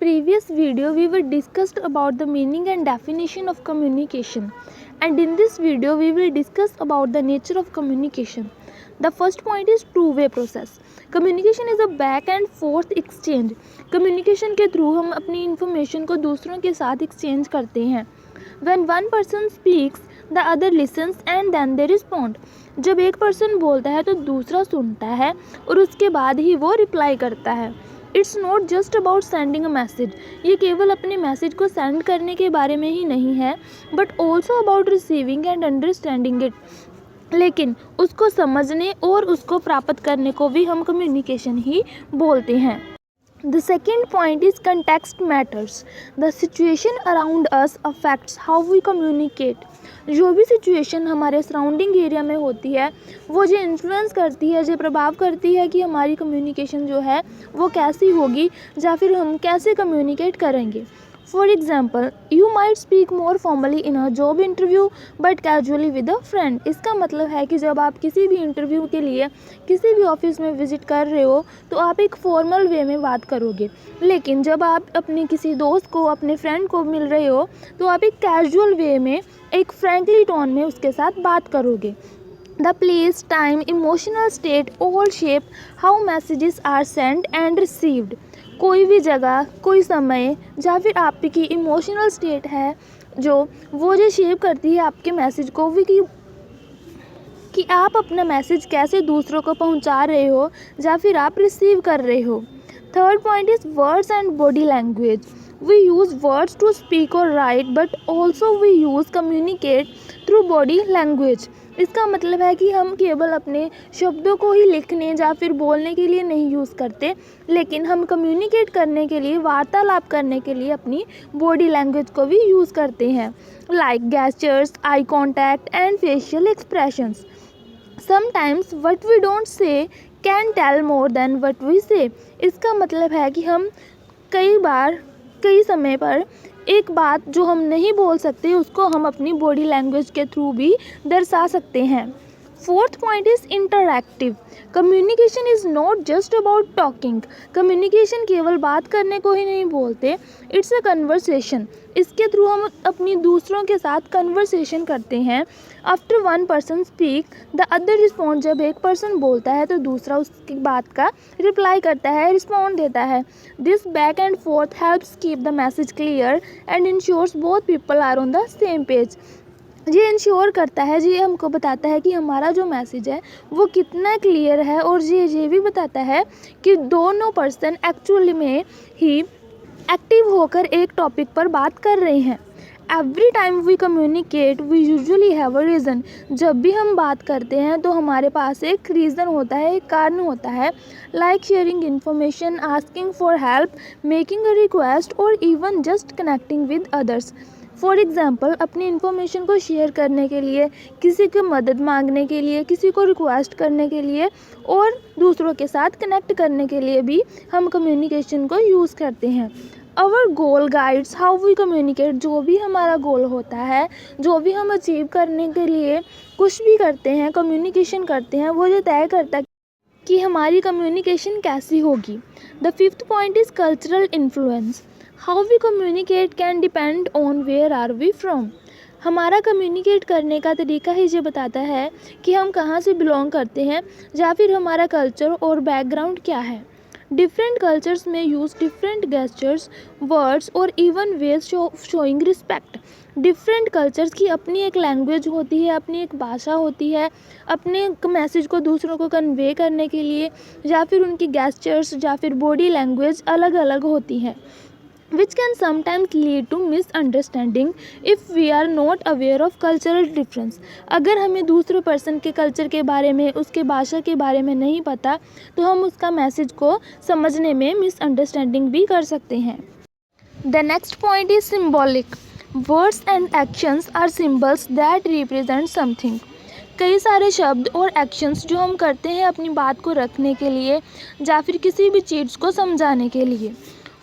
previous video, we were discussed about the meaning and definition of communication, and in this video, we will discuss about the nature of communication. The first point is two-way process. Communication is a back and forth exchange. Communication के through हम अपनी information को दूसरों के साथ exchange करते हैं. When one person speaks, the other listens and then they respond. जब एक person बोलता है तो दूसरा सुनता है और उसके बाद ही वो reply करता है. It's not just about sending a message. ये केवल अपने मैसेज को सेंड करने के बारे में ही नहीं है, but also about receiving end understanding it. लेकिन उसको समझने और उसको प्राप्त करने को भी हम कम्युनिकेशन ही बोलते हैं. The second point is context matters. The situation around us affects how we communicate. जो भी सिचुएशन हमारे सराउंडिंग एरिया में होती है वो जो इन्फ्लुएंस करती है, जो प्रभाव करती है कि हमारी कम्युनिकेशन जो है वो कैसी होगी या फिर हम कैसे कम्युनिकेट करेंगे. For example, you might speak more formally in a job interview but casually with a friend. इसका मतलब है कि जब आप किसी भी इंटरव्यू के लिए किसी भी ऑफिस में विजिट कर रहे हो तो आप एक फॉर्मल वे में बात करोगे, लेकिन जब आप अपने किसी दोस्त को, अपने फ्रेंड को मिल रहे हो तो आप एक कैजुअल वे में, एक फ्रैंकली टोन में उसके साथ बात करोगे. The place, time, emotional state all shape how messages are sent and received. कोई भी जगह, कोई समय या फिर आपकी इमोशनल स्टेट है जो शेप करती है आपके मैसेज को भी कि आप अपना मैसेज कैसे दूसरों को पहुंचा रहे हो या फिर आप रिसीव कर रहे हो. Third point is words and body language. We use words to speak or write, but also we use communicate through body language. इसका मतलब है कि हम केवल अपने शब्दों को ही लिखने या फिर बोलने के लिए नहीं यूज़ करते, लेकिन हम कम्युनिकेट करने के लिए, वार्तालाप करने के लिए अपनी बॉडी लैंग्वेज को भी यूज़ करते हैं, like gestures, eye contact and facial expressions. Sometimes what we don't say can tell more than what we say. इसका मतलब है कि हम कई समय पर एक बात जो हम नहीं बोल सकते उसको हम अपनी बॉडी लैंग्वेज के थ्रू भी दर्शा सकते हैं. Fourth point is interactive. Communication is not just about talking. Communication केवल बात करने को ही नहीं बोलते, इट्स अ कन्वर्सेशन. इसके थ्रू हम अपनी दूसरों के साथ कन्वर्सेशन करते हैं. After one person speak the other respond. जब एक पर्सन बोलता है तो दूसरा उसकी बात का रिप्लाई करता है, रिस्पॉन्ड देता है. This back and forth helps keep the message clear and ensures both people are on the same page. ये इंश्योर करता है, ये हमको बताता है कि हमारा जो मैसेज है वो कितना क्लियर है, और ये भी बताता है कि दोनों पर्सन एक्चुअली में ही एक्टिव होकर एक टॉपिक पर बात कर रहे हैं. Every time we communicate we usually have a reason. जब भी हम बात करते हैं तो हमारे पास एक रीज़न होता है, एक कारण होता है, like sharing information, asking for help, making a request और even just connecting with others. For example, अपनी इन्फॉर्मेशन को शेयर करने के लिए, किसी की मदद मांगने के लिए, किसी को रिक्वेस्ट करने के लिए और दूसरों के साथ कनेक्ट करने के लिए भी हम कम्युनिकेशन को यूज़ करते हैं. Our goal guides how we communicate. जो भी हमारा गोल होता है, जो भी हम अचीव करने के लिए कुछ भी करते हैं, कम्युनिकेशन करते हैं, वो ये तय करता है कि हमारी कम्युनिकेशन कैसी होगी. The fifth point is cultural influence. How we communicate can depend on where are we from. हमारा कम्युनिकेट करने का तरीका ही ये बताता है कि हम कहाँ से बिलोंग करते हैं या फिर हमारा कल्चर और बैकग्राउंड क्या है. डिफरेंट कल्चर्स में यूज़ डिफरेंट गेस्चर्स, वर्ड्स और even ways showing respect. Different cultures की अपनी एक लैंग्वेज होती है, अपनी एक भाषा होती है, अपने मैसेज को दूसरों को कन्वे करने के लिए, या फिर उनकी गेस्चर्स या फिर बॉडी लैंग्वेज अलग अलग होती है, which can sometimes lead to misunderstanding if we are not aware of cultural difference. अगर हमें दूसरे पर्सन के कल्चर के बारे में, उसके भाषा के बारे में नहीं पता तो हम उसका मैसेज को समझने में मिसअंडरस्टैंडिंग भी कर सकते हैं. The next point is symbolic. Words and actions are symbols that represent something. कई सारे शब्द और एक्शंस जो हम करते हैं अपनी बात को रखने के लिए या फिर किसी भी चीज़ को समझाने के लिए.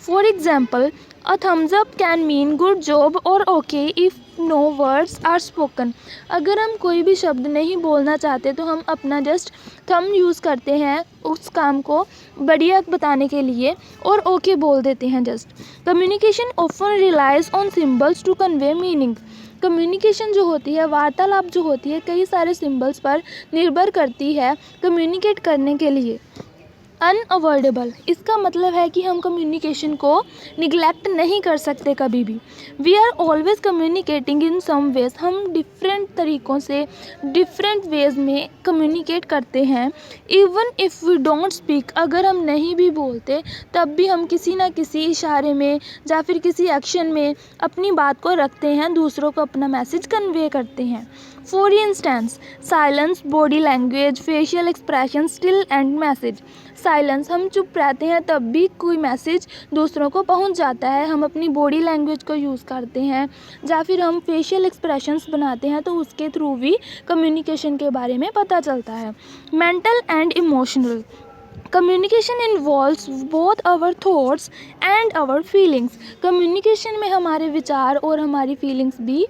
For example, a thumbs up can mean good job or okay if no words are spoken. अगर हम कोई भी शब्द नहीं बोलना चाहते तो हम अपना जस्ट थंब यूज़ करते हैं उस काम को बढ़िया बताने के लिए और ओके बोल देते हैं just. Communication often relies on symbols to convey meaning. Communication जो होती है, वार्तालाप जो होती है, कई सारे सिंबल्स पर निर्भर करती है कम्युनिकेट करने के लिए. अनअवॉइडेबल, इसका मतलब है कि हम कम्युनिकेशन को निगलेक्ट नहीं कर सकते कभी भी. We are always communicating in some ways. हम डिफरेंट तरीक़ों से डिफरेंट वेज में कम्युनिकेट करते हैं. Even if we don't speak, अगर हम नहीं भी बोलते तब भी हम किसी ना किसी इशारे में या फिर किसी एक्शन में अपनी बात को रखते हैं, दूसरों को अपना मैसेज कन्वे करते हैं. For instance, silence, body language, facial expression, still and message. Silence, हम चुप रहते हैं तब भी कोई मैसेज दूसरों को पहुंच जाता है. हम अपनी बॉडी लैंग्वेज को यूज़ करते हैं या फिर हम फेशियल एक्सप्रेशंस बनाते हैं तो उसके थ्रू भी कम्युनिकेशन के बारे में पता चलता है. Mental and emotional, communication involves both our thoughts and our feelings. Communication में हमारे विचार और हमारी फीलिंग्स भी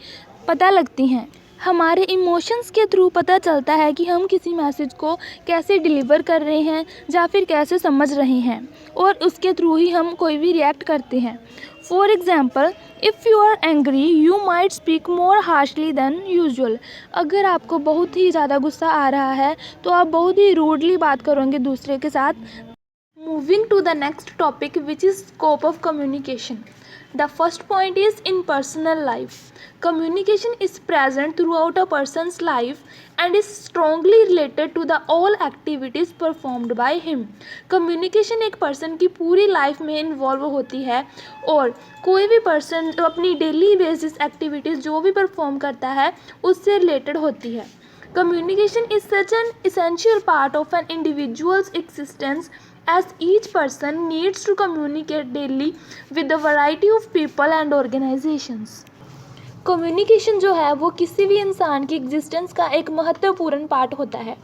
पता लगती हैं. हमारे इमोशंस के थ्रू पता चलता है कि हम किसी मैसेज को कैसे डिलीवर कर रहे हैं या फिर कैसे समझ रहे हैं, और उसके थ्रू ही हम कोई भी रिएक्ट करते हैं. For example, if you are angry you might speak more harshly than usual. अगर आपको बहुत ही ज़्यादा गुस्सा आ रहा है तो आप बहुत ही रूडली बात करोगे दूसरे के साथ. Moving to the next topic which is scope of communication. The first point is in personal life. Communication is present throughout a person's life and is strongly related to the all activities performed by him. Communication एक person की पूरी life में involve होती है और कोई भी person अपनी daily basis activities जो भी perform करता है उससे related होती है. Communication is such an essential part of an individual's existence as each person needs to communicate daily with a variety of people and organizations. Communication जो है वो किसी भी इंसान की एग्जिस्टेंस का एक महत्वपूर्ण पार्ट होता है.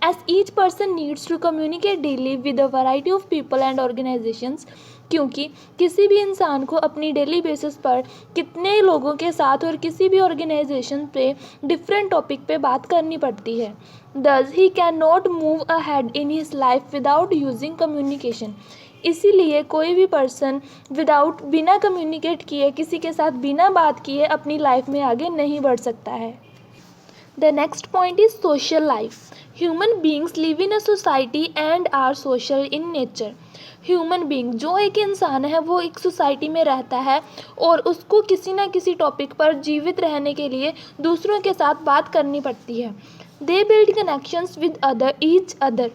As each person needs to communicate daily with a variety of people and organisations. क्योंकि किसी भी इंसान को अपनी डेली बेसिस पर कितने लोगों के साथ और किसी भी ऑर्गेनाइजेशन पे डिफरेंट टॉपिक पे बात करनी पड़ती है. Thus he cannot move ahead in his life without using communication. इसीलिए कोई भी पर्सन विदाउट बिना कम्युनिकेट किए किसी के साथ बिना बात किए अपनी लाइफ में आगे नहीं बढ़ सकता है. The next point is social life. Human beings live in a society and are social in nature. Human being, जो एक इंसान है वो एक सोसाइटी में रहता है और उसको किसी ना किसी टॉपिक पर जीवित रहने के लिए दूसरों के साथ बात करनी पड़ती है. They build connections with each other.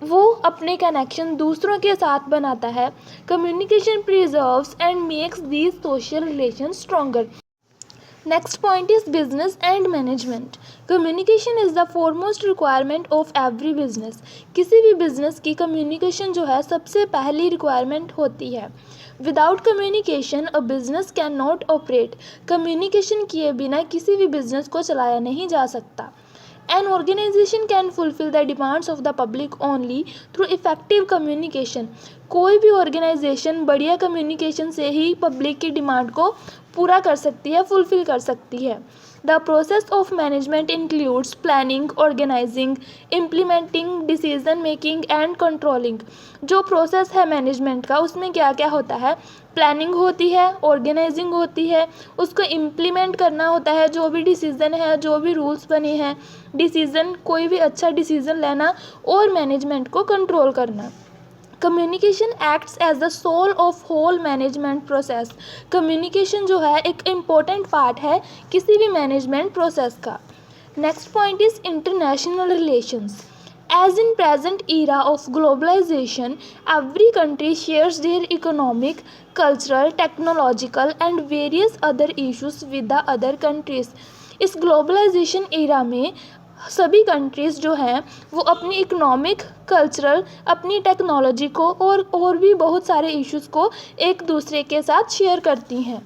वो अपने कनेक्शन दूसरों के साथ बनाता है. Communication preserves and makes these social relation stronger. Next point is business and management. Communication is the foremost requirement of every business. किसी भी बिजनेस की कम्युनिकेशन जो है सबसे पहली रिक्वायरमेंट होती है. Without communication a business cannot operate. Communication किए बिना किसी भी बिजनेस को चलाया नहीं जा सकता. An organization can fulfill the demands of the public only through effective communication. कोई भी ऑर्गेनाइजेशन बढ़िया कम्युनिकेशन से ही पब्लिक की डिमांड को पूरा कर सकती है, फुलफिल कर सकती है. The process of management includes planning, organizing, implementing, decision making and controlling. जो प्रोसेस है मैनेजमेंट का उसमें क्या क्या होता है? प्लानिंग होती है, ऑर्गेनाइजिंग होती है, उसको इम्प्लीमेंट करना होता है, जो भी डिसीज़न है, जो भी रूल्स बने हैं, डिसीज़न कोई भी अच्छा डिसीज़न लेना और मैनेजमेंट को कंट्रोल करना. Communication acts as the soul of whole management process. Communication जो है एक इम्पोर्टेंट पार्ट है किसी भी मैनेजमेंट प्रोसेस का. Next point is international relations. As in present era of globalization, every country shares their economic, cultural, technological and various other issues with the other countries. इस globalisation era में सभी countries जो हैं वो अपनी economic, cultural, अपनी technology को और भी बहुत सारे इश्यूज़ को एक दूसरे के साथ शेयर करती हैं.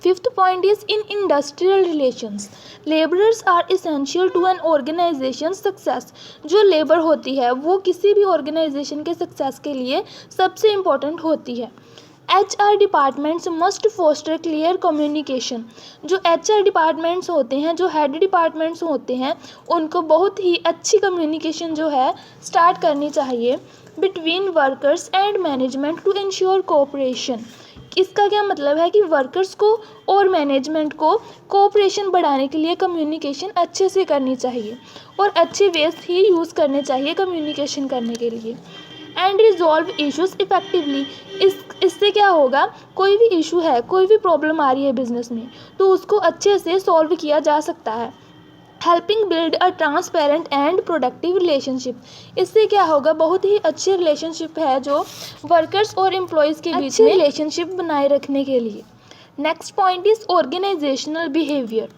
Fifth point is in industrial relations. Labourers are essential to an organisation success. जो लेबर होती है वो किसी भी ऑर्गेनाइजेशन के सक्सेस के लिए सबसे इम्पोर्टेंट होती है. HR departments must foster clear communication. जो HR डिपार्टमेंट्स होते हैं, जो हेड डिपार्टमेंट्स होते हैं, उनको बहुत ही अच्छी कम्युनिकेशन जो है स्टार्ट करनी चाहिए between workers and management to ensure cooperation. इसका क्या मतलब है कि वर्कर्स को और मैनेजमेंट को कोऑपरेशन बढ़ाने के लिए कम्युनिकेशन अच्छे से करनी चाहिए और अच्छे वेज ही यूज़ करने चाहिए कम्युनिकेशन करने के लिए। And resolve issues effectively. इससे क्या होगा, कोई भी इशू है, कोई भी प्रॉब्लम आ रही है बिजनेस में, तो उसको अच्छे से सॉल्व किया जा सकता है। Helping build a transparent and productive relationship. इससे क्या होगा, बहुत ही अच्छे रिलेशनशिप है जो वर्कर्स और एम्प्लॉयज़ के बीच में रिलेशनशिप बनाए रखने के लिए। Next point is organisational behaviour.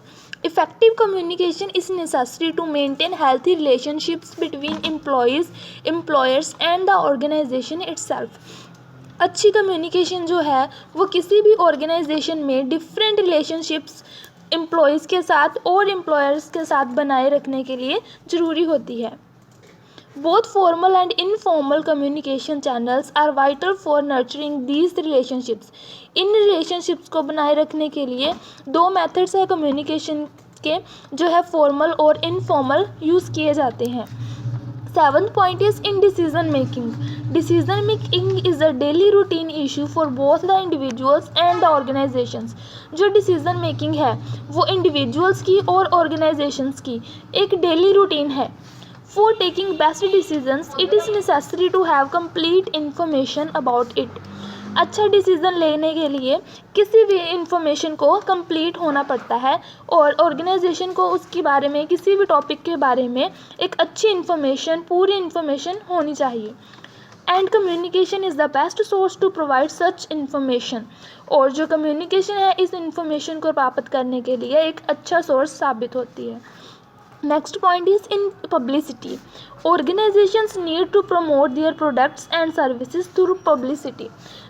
Effective communication is necessary to maintain healthy relationships between employees, employers and the organization itself. अच्छी कम्युनिकेशन जो है वो किसी भी ऑर्गेनाइजेशन में डिफरेंट रिलेशनशिप्स एम्प्लॉयज़ के साथ और एम्प्लॉयर्स के साथ बनाए रखने के लिए ज़रूरी होती है। Both formal and informal communication channels are vital for nurturing these relationships. In relationships को बनाए रखने के लिए दो methods है communication के, जो है formal और informal यूज़ किए जाते हैं। 7th point is in decision making. Decision making is a daily routine issue for both the individuals and the organizations. जो decision making है वो individuals की और organizations की एक daily routine है। For taking best decisions, it is necessary to have complete information about it. अच्छा decision लेने के लिए किसी भी इंफॉर्मेशन को कंप्लीट होना पड़ता है और ऑर्गेनाइजेशन को उसके बारे में, किसी भी टॉपिक के बारे में एक अच्छी इंफॉर्मेशन, पूरी इंफॉर्मेशन होनी चाहिए। And communication is the best source to provide such information. और जो कम्युनिकेशन है इस इंफॉर्मेशन को प्राप्त करने के लिए एक अच्छा सोर्स साबित होती है। Next point is in publicity. Organizations need to promote their products and services through publicity.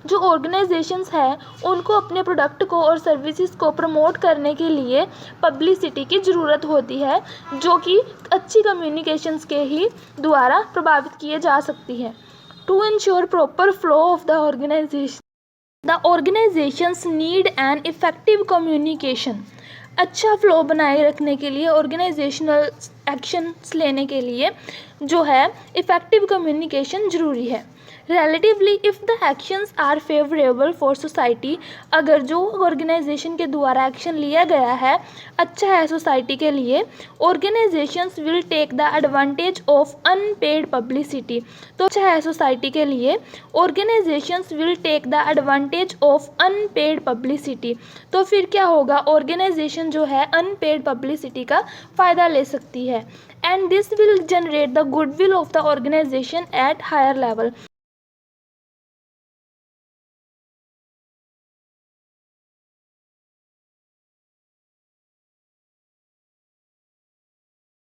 जो organizations हैं उनको अपने प्रोडक्ट को और सर्विसेज को प्रमोट करने के लिए पब्लिसिटी की ज़रूरत होती है, जो कि अच्छी कम्युनिकेशंस के ही द्वारा प्रभावित किए जा सकती है। To ensure proper flow of the organization, the organizations need an effective communication. अच्छा फ्लो बनाए रखने के लिए, ऑर्गेनाइजेशनल एक्शंस लेने के लिए जो है इफ़ेक्टिव कम्युनिकेशन ज़रूरी है। Relatively if the actions are favourable for society, अगर जो ऑर्गेनाइजेशन के द्वारा एक्शन लिया गया है अच्छा है सोसाइटी के लिए, organisations will take the advantage of unpaid publicity. तो अच्छा है सोसाइटी के लिए, organisations will take the advantage of unpaid publicity. तो फिर क्या होगा, ऑर्गेनाइजेशन जो है अनपेड पब्लिसिटी का फ़ायदा ले सकती है। And this will generate the goodwill of the organisation at higher level.